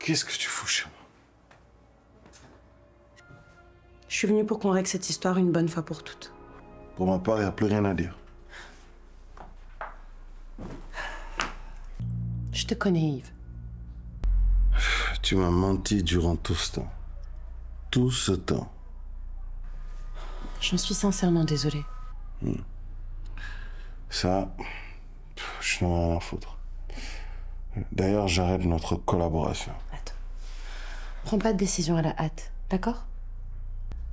Qu'est-ce que tu fous chez moi? Je suis venue pour qu'on règle cette histoire une bonne fois pour toutes. Pour ma part, il n'y a plus rien à dire. Je te connais, Yves. Tu m'as menti durant tout ce temps. Tout ce temps. J'en suis sincèrement désolée. Ça, je n'en ai rien à foutre. D'ailleurs, j'arrête notre collaboration. Attends. Prends pas de décision à la hâte, d'accord?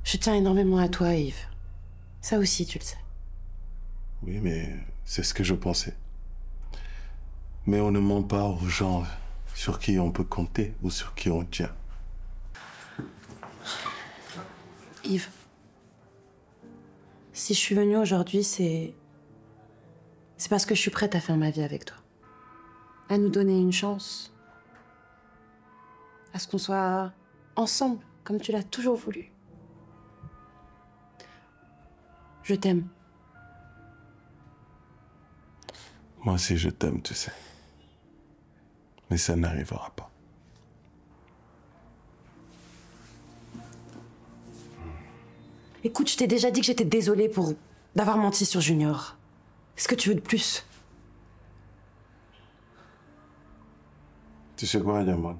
Je tiens énormément à toi, Yves. Ça aussi, tu le sais. Oui, mais c'est ce que je pensais. Mais on ne ment pas aux gens sur qui on peut compter ou sur qui on tient. Yves, si je suis venue aujourd'hui, c'est parce que je suis prête à faire ma vie avec toi. À nous donner une chance. À ce qu'on soit ensemble, comme tu l'as toujours voulu. Je t'aime. Moi aussi, je t'aime, tu sais. Mais ça n'arrivera pas. Écoute, je t'ai déjà dit que j'étais désolée d'avoir menti sur Junior. Qu'est-ce que tu veux de plus? Tu sais quoi, Diamond?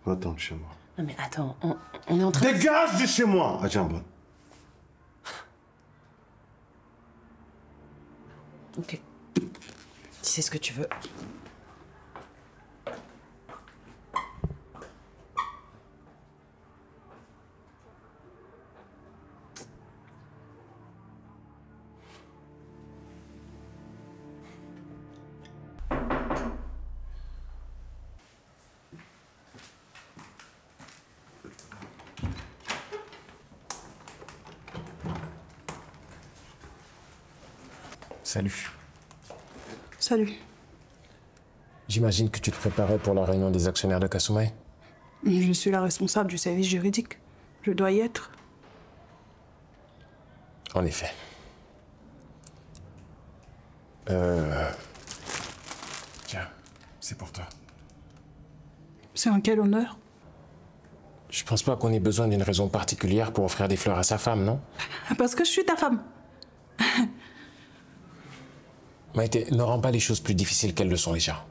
Va-t'en chez moi. Non mais attends, on est en train Dégage de chez moi, Adjambon. Ok. Tu sais ce que tu veux. Salut. Salut. J'imagine que tu te préparais pour la réunion des actionnaires de Kasumai. Je suis la responsable du service juridique. Je dois y être. En effet. Tiens, c'est pour toi. C'est en quel honneur? Je pense pas qu'on ait besoin d'une raison particulière pour offrir des fleurs à sa femme, non? Parce que je suis ta femme. Maïté, ne rends pas les choses plus difficiles qu'elles le sont déjà.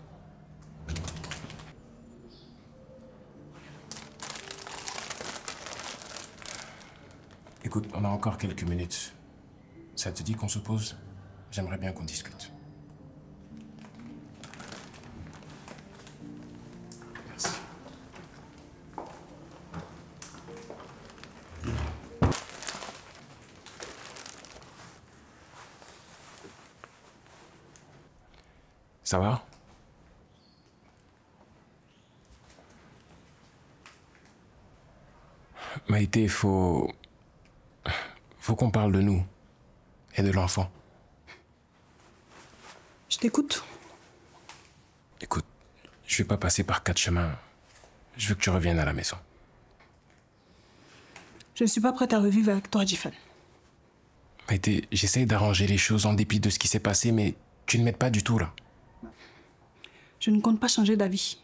Écoute, on a encore quelques minutes. Ça te dit qu'on se pose? J'aimerais bien qu'on discute. Merci. Ça va? Maïté, faut qu'on parle de nous et de l'enfant. Je t'écoute. Écoute, je vais pas passer par 4 chemins. Je veux que tu reviennes à la maison. Je ne suis pas prête à revivre avec toi, Jifan. Maïté, j'essaye d'arranger les choses en dépit de ce qui s'est passé, mais tu ne m'aides pas du tout, là. Je ne compte pas changer d'avis.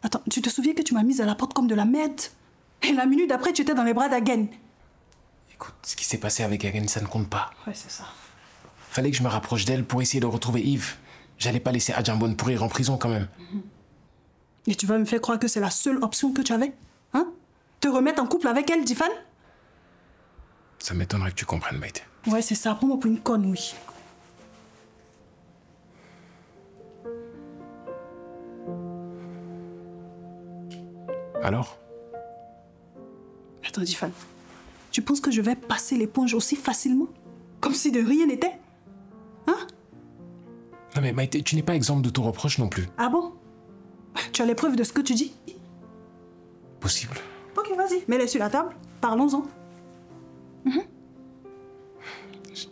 Attends, tu te souviens que tu m'as mise à la porte comme de la merde? Et la minute d'après, tu étais dans les bras d'Agen. Écoute, ce qui s'est passé avec Agen, ça ne compte pas. Ouais, c'est ça. Fallait que je me rapproche d'elle pour essayer de retrouver Yves. J'allais pas laisser Adjambon pourrir en prison, quand même. Et tu vas me faire croire que c'est la seule option que tu avais? Hein? Te remettre en couple avec elle, Jifan? Ça m'étonnerait que tu comprennes, Maïté. Ouais, c'est ça. Prends-moi pour une conne, oui. Alors? Attends, Jifan. Tu penses que je vais passer l'éponge aussi facilement? Comme si de rien n'était? Hein? Non mais Maïté, tu n'es pas exemple de tout reproche non plus. Ah bon? Tu as les preuves de ce que tu dis? Possible. Ok, vas-y. Mets-les sur la table. Parlons-en.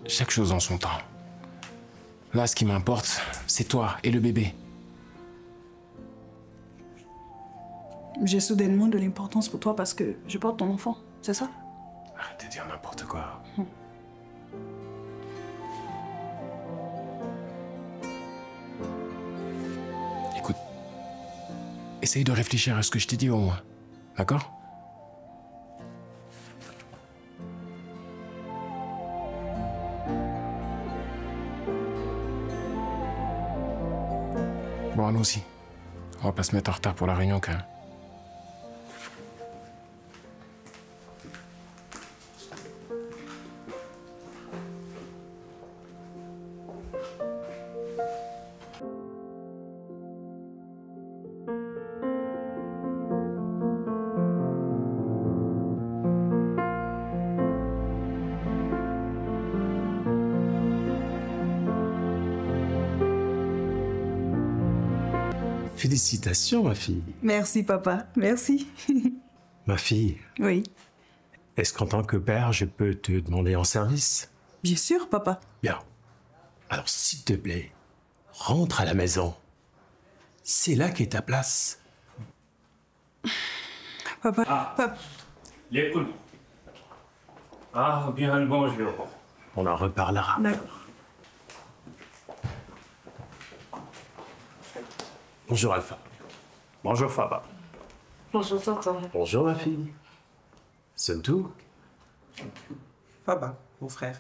Chaque chose en son temps. Là, ce qui m'importe, c'est toi et le bébé. J'ai soudainement de l'importance pour toi parce que je porte ton enfant, c'est ça? Arrête de dire n'importe quoi. Écoute, essaye de réfléchir à ce que je t'ai dit au moins. D'accord? Bon, nous aussi. On va pas se mettre en retard pour la réunion quand même. Félicitations, ma fille. Merci, papa. Merci. Ma fille, Oui. est-ce qu'en tant que père, je peux te demander en service? Bien sûr, papa. Bien. Alors, s'il te plaît, rentre à la maison. C'est là qu'est ta place. Papa. Papa. L'écoute. Ah, bien le bonjour. On en reparlera. D'accord. Bonjour, Alpha. Bonjour, Faba. Bonjour, tonton. Bonjour, ma fille. C'est tout? Faba, mon frère.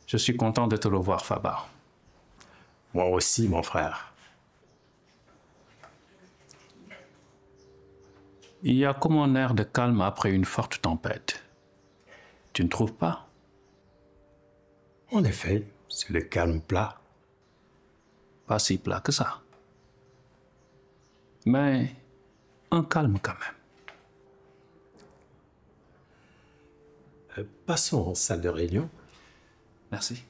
Je suis content de te revoir, Faba. Moi aussi, mon frère. Il y a comme un air de calme après une forte tempête. Tu ne trouves pas? En effet, c'est le calme plat. Pas si plat que ça. Mais un calme quand même. Passons en salle de réunion. Merci.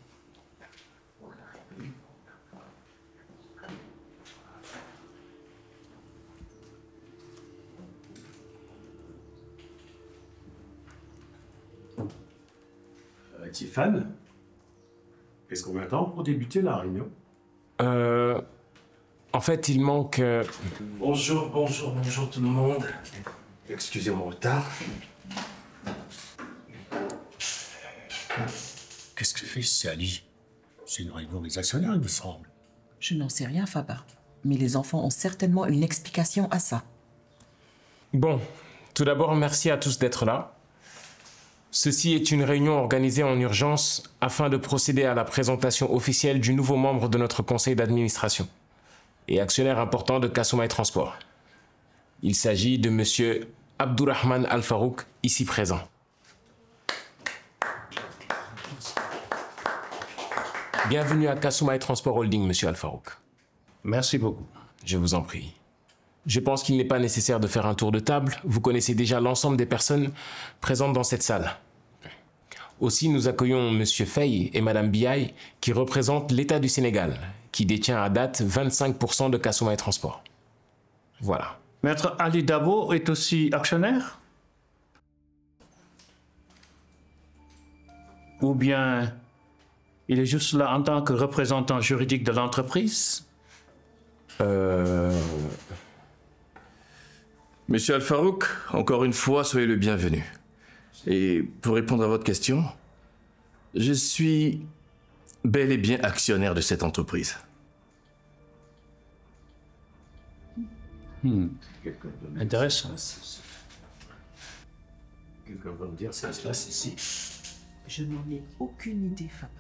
Tiffany, qu'est-ce qu'on attend pour débuter la réunion? En fait, il manque... Bonjour tout le monde. Excusez mon retard. Qu'est-ce que fait Sally? C'est une réunion des actionnaires, il me semble. Je n'en sais rien, Faba. Mais les enfants ont certainement une explication à ça. Bon, tout d'abord, merci à tous d'être là. Ceci est une réunion organisée en urgence afin de procéder à la présentation officielle du nouveau membre de notre conseil d'administration et actionnaire important de Kasumai Transport. Il s'agit de Monsieur Abdourahmane Al Farouk, ici présent. Bienvenue à Kasumai Transport Holding, Monsieur Al Farouk. Merci beaucoup. Je vous en prie. Je pense qu'il n'est pas nécessaire de faire un tour de table. Vous connaissez déjà l'ensemble des personnes présentes dans cette salle. Aussi, nous accueillons Monsieur Faye et Madame Biaye, qui représentent l'État du Sénégal, qui détient à date 25% de Kasumai Transport. Voilà. Maître Ali Dabo est aussi actionnaire? Ou bien il est juste là en tant que représentant juridique de l'entreprise? Monsieur Al Farouk, encore une fois, soyez le bienvenu. Et pour répondre à votre question, je suis bel et bien actionnaire de cette entreprise. Intéressant. Quelqu'un va me dire ça se passe ici. Je n'en ai aucune idée, Faba.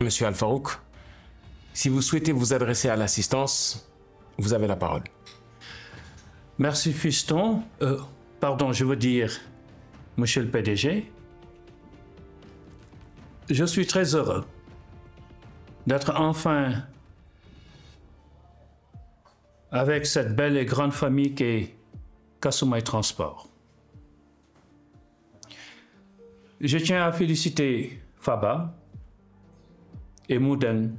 Monsieur Al Farouk, si vous souhaitez vous adresser à l'assistance, vous avez la parole. Merci, fiston. Pardon, je veux dire, monsieur le PDG. Je suis très heureux d'être enfin avec cette belle et grande famille qu'est Kasumai Transport. Je tiens à féliciter Faba et Mouden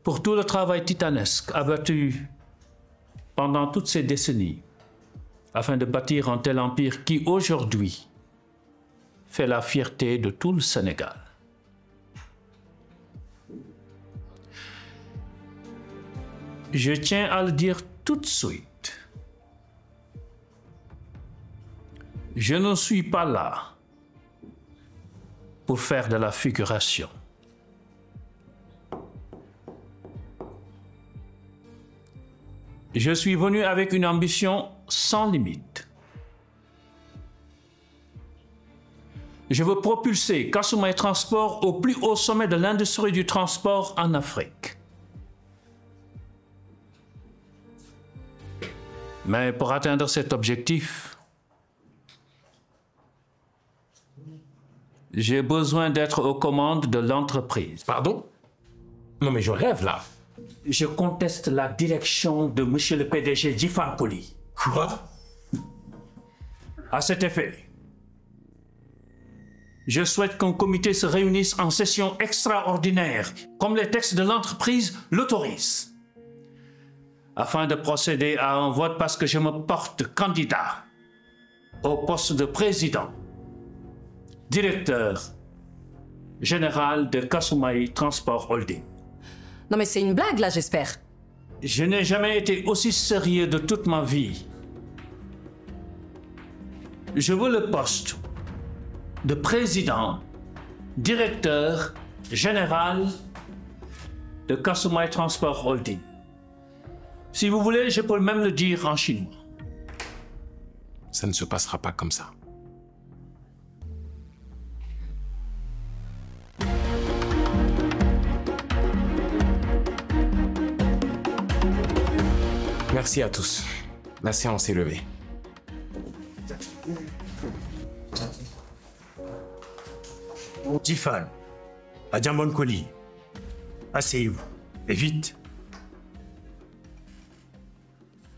pour tout le travail titanesque abattu pendant toutes ces décennies afin de bâtir un tel empire qui, aujourd'hui, fait la fierté de tout le Sénégal. Je tiens à le dire tout de suite. Je ne suis pas là pour faire de la figuration. Je suis venu avec une ambition sans limite. Je veux propulser Kasumai Transport au plus haut sommet de l'industrie du transport en Afrique. Mais pour atteindre cet objectif, j'ai besoin d'être aux commandes de l'entreprise. Pardon? Non mais je rêve là. Je conteste la direction de monsieur le PDG Jifan Koli. Quoi? À cet effet, je souhaite qu'un comité se réunisse en session extraordinaire, comme les textes de l'entreprise l'autorisent, afin de procéder à un vote parce que je me porte candidat au poste de président, directeur général de Kasumai Transport Holding. Non mais c'est une blague là, j'espère. Je n'ai jamais été aussi sérieux de toute ma vie. Je veux le poste de président, directeur général de Kasumai Transport Holding. Si vous voulez, je peux même le dire en chinois. Ça ne se passera pas comme ça. Merci à tous. La séance est levée. Jifan, à Diamond Koli, asseyez-vous, et vite.